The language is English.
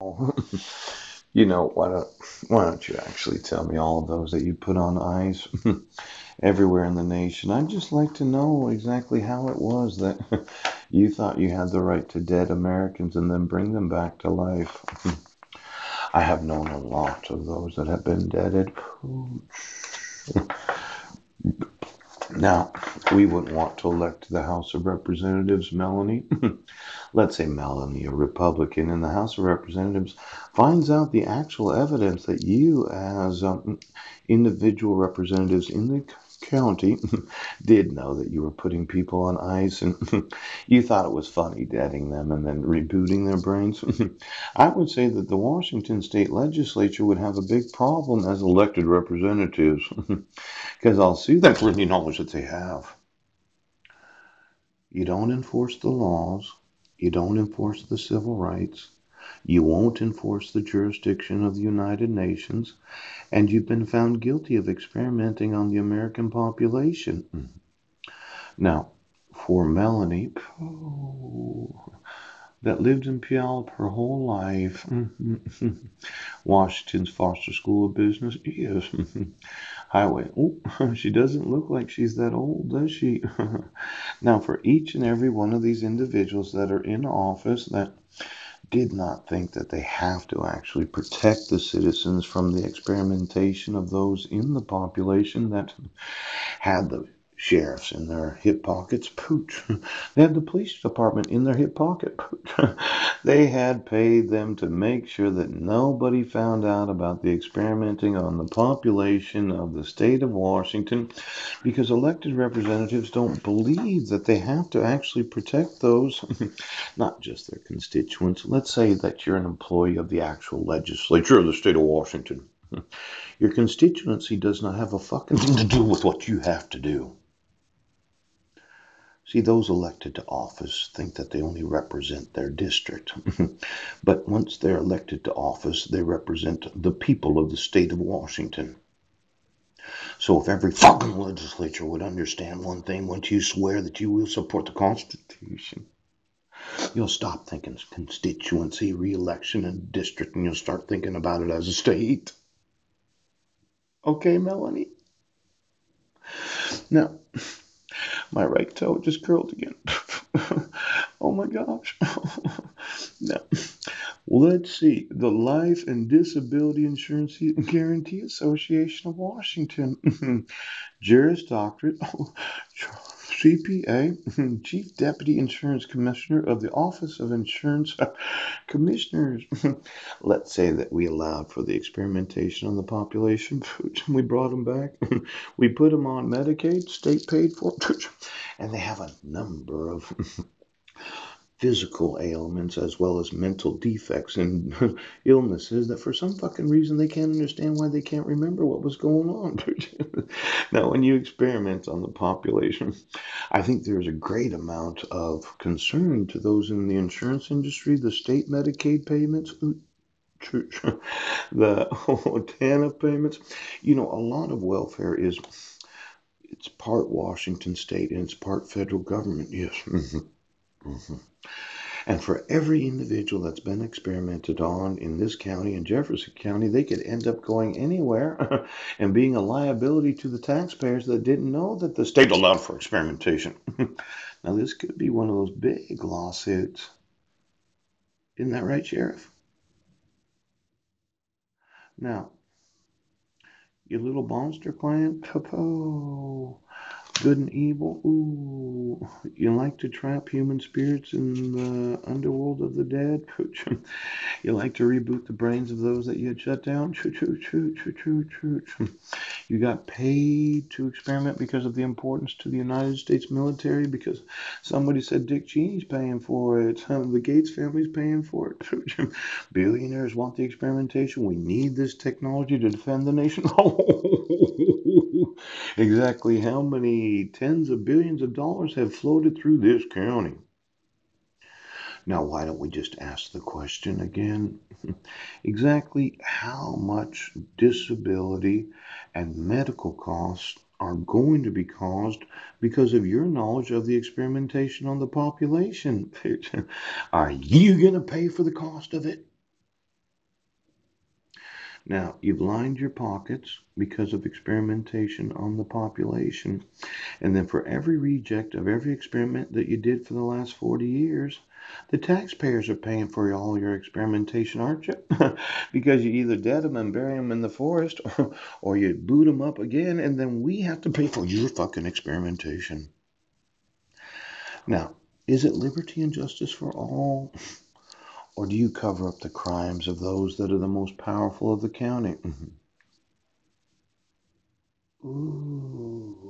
Why don't you actually tell me all of those that you put on ice everywhere in the nation? I'd just like to know exactly how it was that you thought you had the right to dead Americans and then bring them back to life. I have known a lot of those that have been deaded. Now, we wouldn't want to elect to the House of Representatives, Melanie. Let's say Melanie, a Republican in the House of Representatives, finds out the actual evidence that you, as individual representatives in the county, did know that you were putting people on ice and you thought it was funny deading them and then rebooting their brains. I would say that the Washington state legislature would have a big problem as elected representatives because I'll sue them for any knowledge that they have. You don't enforce the laws. You don't enforce the civil rights. You won't enforce the jurisdiction of the United Nations. And you've been found guilty of experimenting on the American population. Now, for Melanie, that lived in Puyallup her whole life, Washington's Foster School of Business, yes, Highway. Oh, she doesn't look like she's that old, does she? Now, for each and every one of these individuals that are in office that did not think that they have to actually protect the citizens from the experimentation of those in the population that had the sheriffs in their hip pockets, pooch. They had the police department in their hip pocket, pooch. They had paid them to make sure that nobody found out about the experimenting on the population of the state of Washington because elected representatives don't believe that they have to actually protect those, not just their constituents. Let's say that you're an employee of the actual legislature of the state of Washington. Your constituency does not have a fucking thing to do with what you have to do. See, those elected to office think that they only represent their district. But once they're elected to office, they represent the people of the state of Washington. So if every fucking legislature would understand one thing, once you swear that you will support the Constitution, you'll stop thinking constituency, re-election, and district, and you'll start thinking about it as a state. Okay, Melanie? Now, my right toe just curled again. Oh my gosh. Now, let's see. The Life and Disability Insurance Guarantee Association of Washington. Juris Doctorate, CPA, Chief Deputy Insurance Commissioner of the Office of Insurance Commissioners. Let's say that we allowed for the experimentation on the population. We brought them back. We put them on Medicaid, state paid for, and they have a number of physical ailments as well as mental defects and illnesses that for some fucking reason they can't understand why they can't remember what was going on. Now, when you experiment on the population, I think there's a great amount of concern to those in the insurance industry, the state Medicaid payments. The TANF payments. A lot of welfare is it's part Washington state and it's part federal government. Yes. And for every individual that's been experimented on in this county and Jefferson County, they could end up going anywhere and being a liability to the taxpayers that didn't know that the state allowed for experimentation. Now, this could be one of those big lawsuits. Isn't that right, Sheriff? Now, your little monster client, Popo. Good and evil. Ooh, you like to trap human spirits in the underworld of the dead? You like to reboot the brains of those that you had shut down? You got paid to experiment because of the importance to the United States military because somebody said Dick Cheney's paying for it. The Gates family's paying for it. Billionaires want the experimentation. We need this technology to defend the nation. Exactly how many tens of billions of dollars have floated through this county? Now, why don't we just ask the question again? Exactly how much disability and medical costs are going to be caused because of your knowledge of the experimentation on the population? Are you going to pay for the cost of it? Now, you've lined your pockets because of experimentation on the population. And then for every reject of every experiment that you did for the last 40 years, the taxpayers are paying for all your experimentation, aren't you? Because you either dead them and bury them in the forest, or you boot them up again, and then we have to pay for your fucking experimentation. Now, is it liberty and justice for all? Or do you cover up the crimes of those that are the most powerful of the county? Ooh.